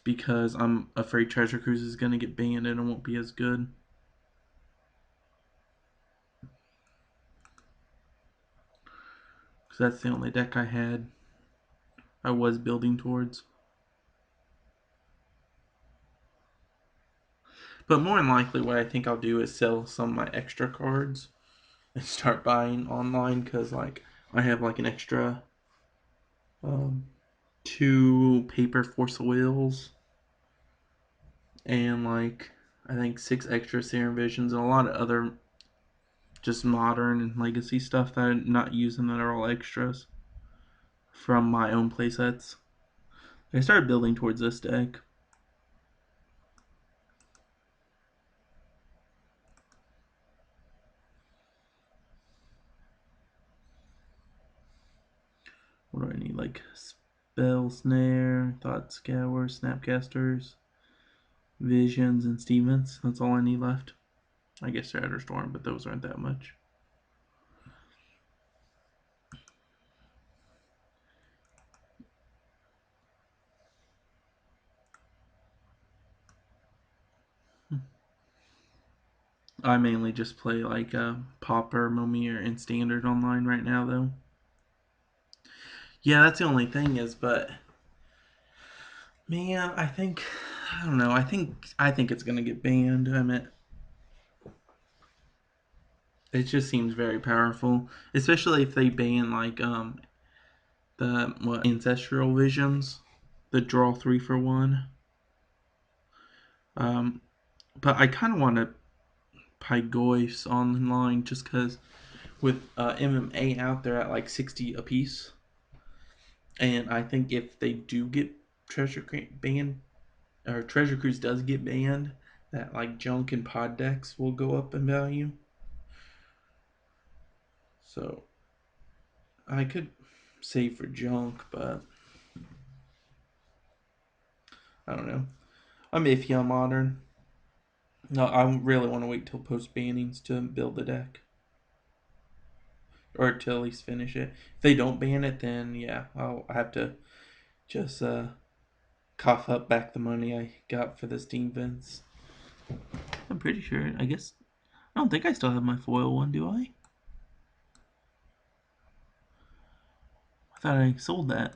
because I'm afraid Treasure Cruise is going to get banned and it won't be as good. Because that's the only deck I was building towards. But more than likely, what I think I'll do is sell some of my extra cards and start buying online, because like I have like an extra 2 paper Force of Wills and like I think 6 extra Serum Visions and a lot of other just modern and legacy stuff that I'm not using that are all extras from my own playsets. I started building towards this deck. What do I need? Like Spell Snare, Thought Scour, Snapcasters, Visions, and Stevens. That's all I need left. I guess Shatterstorm, but those aren't that much. I mainly just play like Pauper, Momir, and Standard online right now, though. Yeah, that's the only thing is, but man, I don't know. I think it's gonna get banned. I mean, it just seems very powerful, especially if they ban like the Ancestral Visions, the draw 3 for 1. But I kind of want to Pygoyfs online just because with MMA out there at like 60 apiece, and I think if they do get Treasure banned, or Treasure Cruise does get banned, that like junk and pod decks will go up in value. So I could save for junk, but I don't know. I'm iffy on modern. No, I really want to wait till post bannings to build the deck, or to at least finish it. If they don't ban it, then yeah, I'll have to just cough up back the money I got for the Steam vents. I'm pretty sure. I guess I don't think I still have my foil one, do I? I thought I sold that.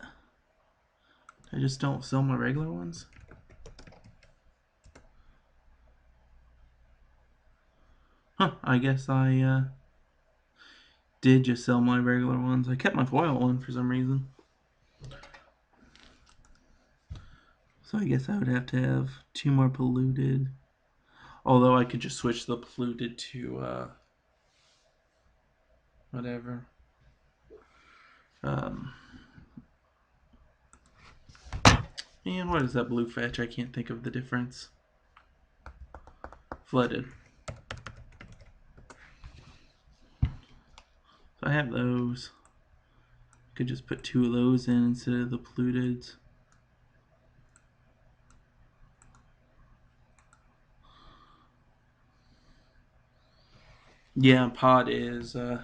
I just don't sell my regular ones. Huh, I guess I did just sell my regular ones. I kept my foil one for some reason. So I guess I would have to have 2 more polluted. Although I could just switch the polluted to whatever. And what is that blue fetch? I can't think of the difference. Flooded. So I have those. I could just put 2 of those in instead of the polluteds. Yeah, pod is. I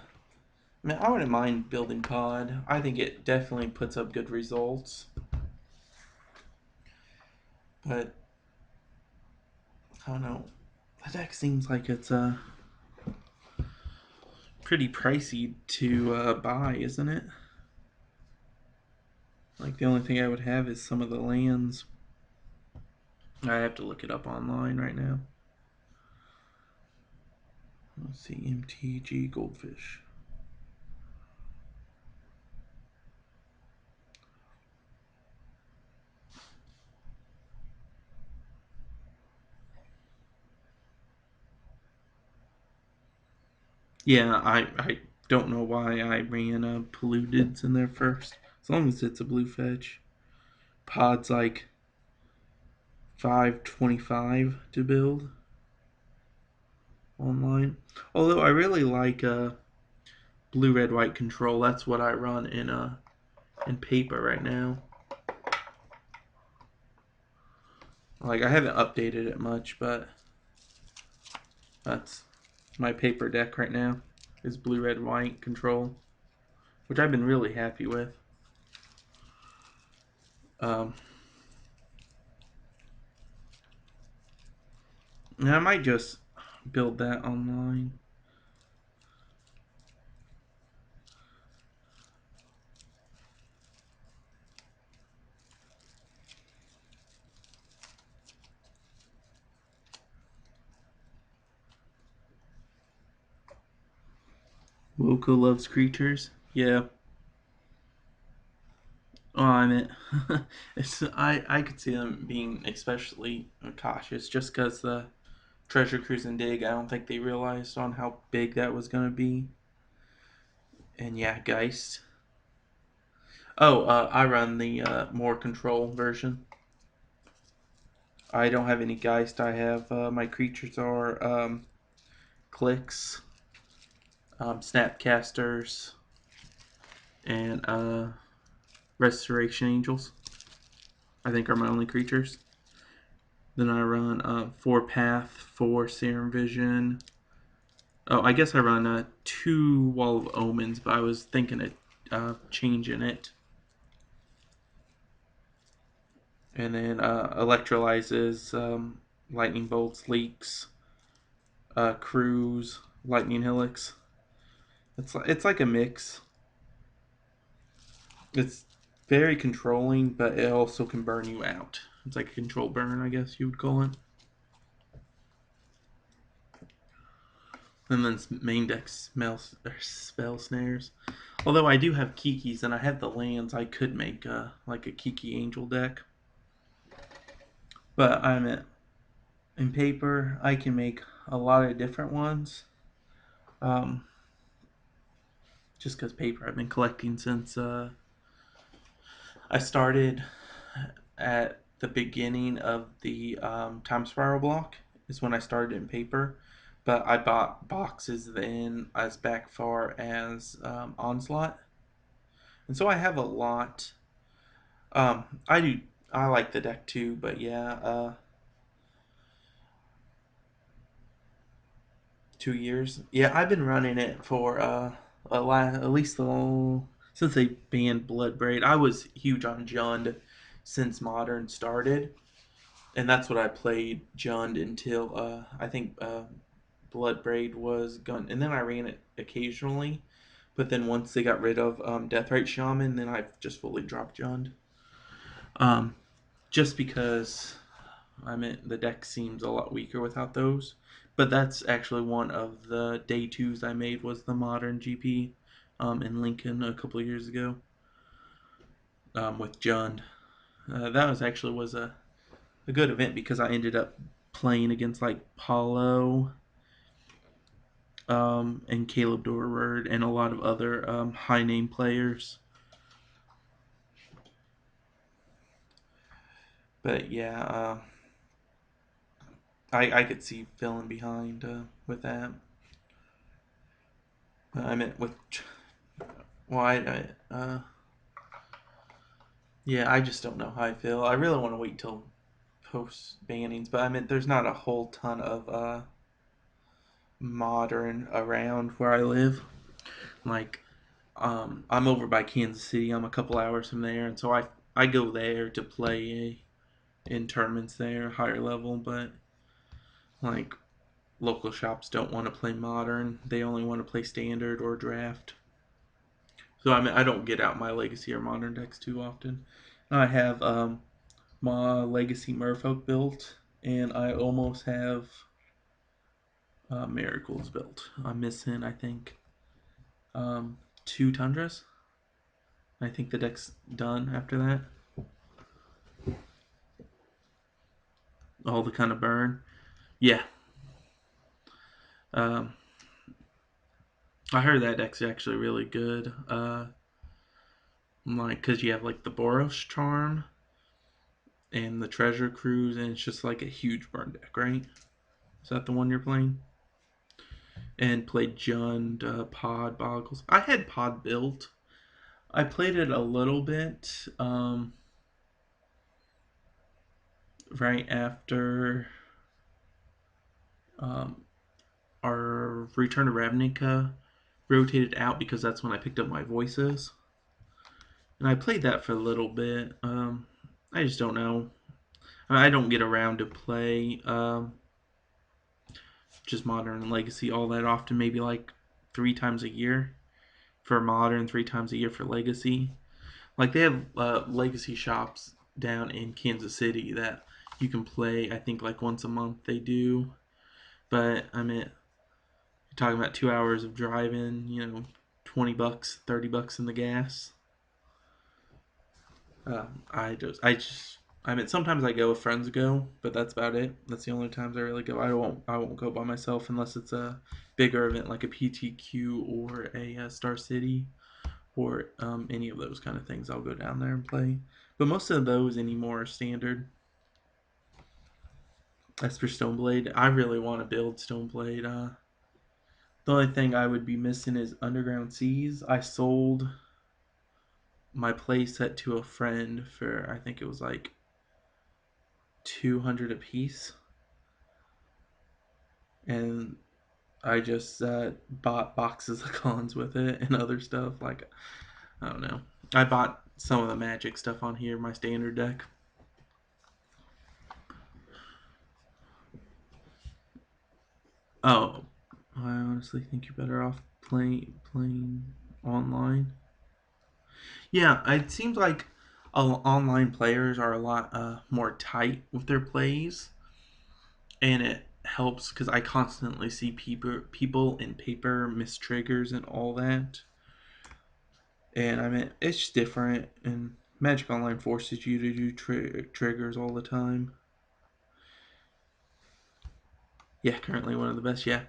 mean, I wouldn't mind building pod. I think it definitely puts up good results. But I don't know. The deck seems like it's pretty pricey to buy, isn't it? Like the only thing I would have is some of the lands. I have to look it up online right now. Let's see, MTG Goldfish. Yeah, I don't know why I ran polluteds in there first. As long as it's a blue fetch. Pod's like $5.25 to build online. Although I really like blue red white control. That's what I run in paper right now. Like I haven't updated it much, but that's my paper deck right now. Is blue red white control, which I've been really happy with. Um, And I might just build that online. Woko loves creatures. Yeah. Oh, I mean, I could see them being especially cautious just because the Treasure Cruise and Dig. I don't think they realized on how big that was gonna be. And yeah, Geist. Oh, I run the more control version. I don't have any Geist. I have my creatures are clicks, snapcasters, and restoration angels. I think are my only creatures. Then I run 4 path, 4 serum vision. Oh, I guess I run 2 wall of omens, but I was thinking of changing it. And then electrolyzes, lightning bolts, leaks, cruise, lightning helix. It's like a mix. It's very controlling, but it also can burn you out. It's like a control burn, I guess you would call it. And then main deck spell snares. Although I do have Kikis and I have the lands, I could make like a Kiki Angel deck. But in paper, I can make a lot of different ones. Um, just because paper I've been collecting since I started at the beginning of the time spiral block is when I started in paper. But I bought boxes then as back far as Onslaught, and so I have a lot. I do. I like the deck too, but yeah, 2 years. Yeah, I've been running it for at least since they banned Bloodbraid. I was huge on Jund since Modern started, and that's what I played Jund until I think Bloodbraid was gone, and then I ran it occasionally. But then once they got rid of Deathrite Shaman, then I've just fully dropped Jund. Um, just because the deck seems a lot weaker without those. But that's actually one of the day twos I made was the modern GP in Lincoln a couple of years ago with Jund. That was a good event because I ended up playing against like Paulo and Caleb Dorward and a lot of other high name players. But yeah, I could see filling behind with that. I meant with well, yeah, I just don't know how I feel. I really want to wait till post bannings, but I mean, there's not a whole ton of modern around where I live. Like, I'm over by Kansas City. I'm a couple hours from there, and so I go there to play in tournaments there, higher level. But like, local shops don't want to play modern. They only want to play standard or draft. So I mean, I don't get out my legacy or modern decks too often. I have my legacy Merfolk built, and I almost have Miracles built. I'm missing, I think, 2 Tundras. I think the deck's done after that. All the kind of burn. Yeah. Um, I heard that deck's actually really good. Like, because you have like the Boros Charm and the Treasure Cruise, and it's just like a huge burn deck, right? Is that the one you're playing? And played Jund, Pod, Boggles. I had Pod built. I played it a little bit right after um, our Return to Ravnica rotated out because that's when I picked up my voices. And I played that for a little bit. I just don't know. I don't get around to play just Modern and Legacy all that often. Maybe like 3 times a year for Modern, 3 times a year for Legacy. Like they have Legacy shops down in Kansas City that you can play. I think like once a month they do. But I mean, you're talking about 2 hours of driving. $20, $30 in the gas. I mean, sometimes I go with friends go, but that's about it. That's the only times I really go. I won't go by myself unless it's a bigger event like a PTQ or a Star City or any of those kind of things. I'll go down there and play. But most of those anymore are standard. As for Stoneblade, I really want to build Stoneblade. The only thing I would be missing is Underground Seas. I sold my playset to a friend for I think it was like 200 a piece, and I just bought boxes of cons with it and other stuff. Like I don't know. I bought some of the Magic stuff on here, my standard deck. Oh, I honestly think you're better off playing online. Yeah, it seems like online players are a lot more tight with their plays, and it helps because I constantly see people in paper miss triggers and all that. And I mean, it's just different, and Magic Online forces you to do triggers all the time. Yeah, currently one of the best. Yeah,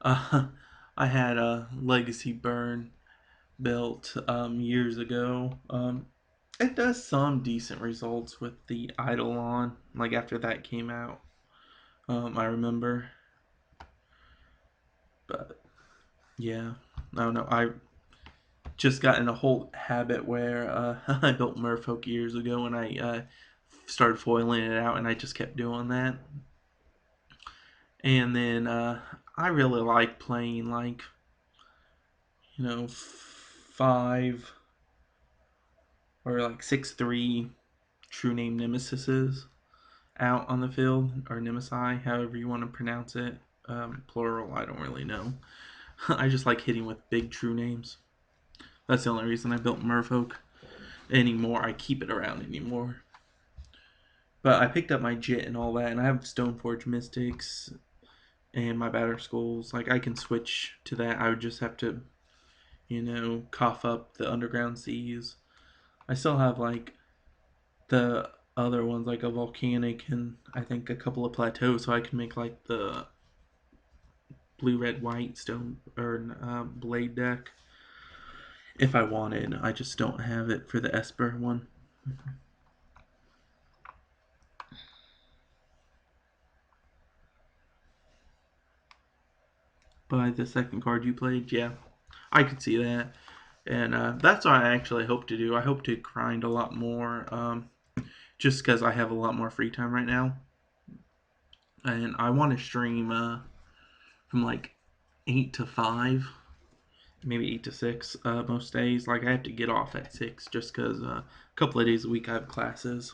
uh, I had a Legacy Burn built years ago. It does some decent results with the Eidolon. Like after that came out, I remember. But yeah, I don't know. I just got in a whole habit where I built Merfolk years ago, and I started foiling it out, and I just kept doing that. And then I really like playing like 5 or like 6/3 true name nemesises out on the field, or nemesi, however you want to pronounce it. Plural, I don't really know. I just like hitting with big true names. That's the only reason I built Merfolk anymore. I keep it around anymore. But I picked up my Jit and all that, and I have Stoneforge Mystics and my Batterskulls. Like I can switch to that. I would just have to, cough up the Underground Seas. I still have like the other ones, like a Volcanic and I think a couple of Plateaus, so I can make like the blue, red, white stone or blade deck if I wanted. I just don't have it for the Esper one. By the second card you played, yeah, I could see that, and that's what I actually hope to do. I hope to grind a lot more, just because I have a lot more free time right now, and I want to stream from like 8 to 5, maybe 8 to 6 most days. Like I have to get off at 6 just because a couple of days a week I have classes.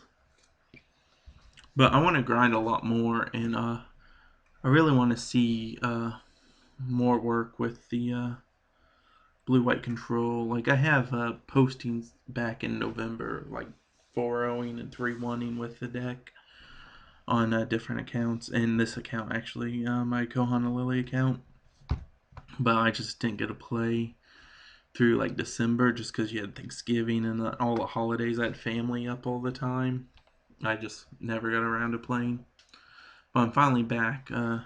But I want to grind a lot more, and I really want to see more work with the blue white control. Like I have postings back in November, like 4-0ing and 3-1ing with the deck on different accounts, and this account actually, my Kohana Lily account. But I just didn't get to play through like December just because you had Thanksgiving and all the holidays. I had family up all the time. I just never got around to playing. But I'm finally back, and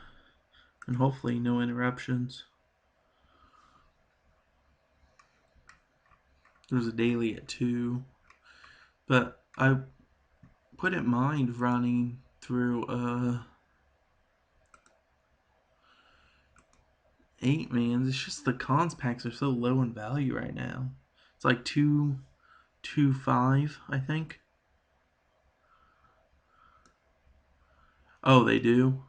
hopefully no interruptions. There's a daily at 2, but I wouldn't mind running through 8 mans. It's just the cons packs are so low in value right now. It's like 225, I think. Oh, they do.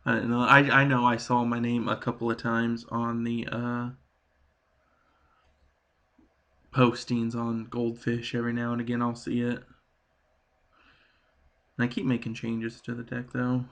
I don't know. I know I saw my name a couple of times on the postings on Goldfish. Every now and again I'll see it. And I keep making changes to the deck though.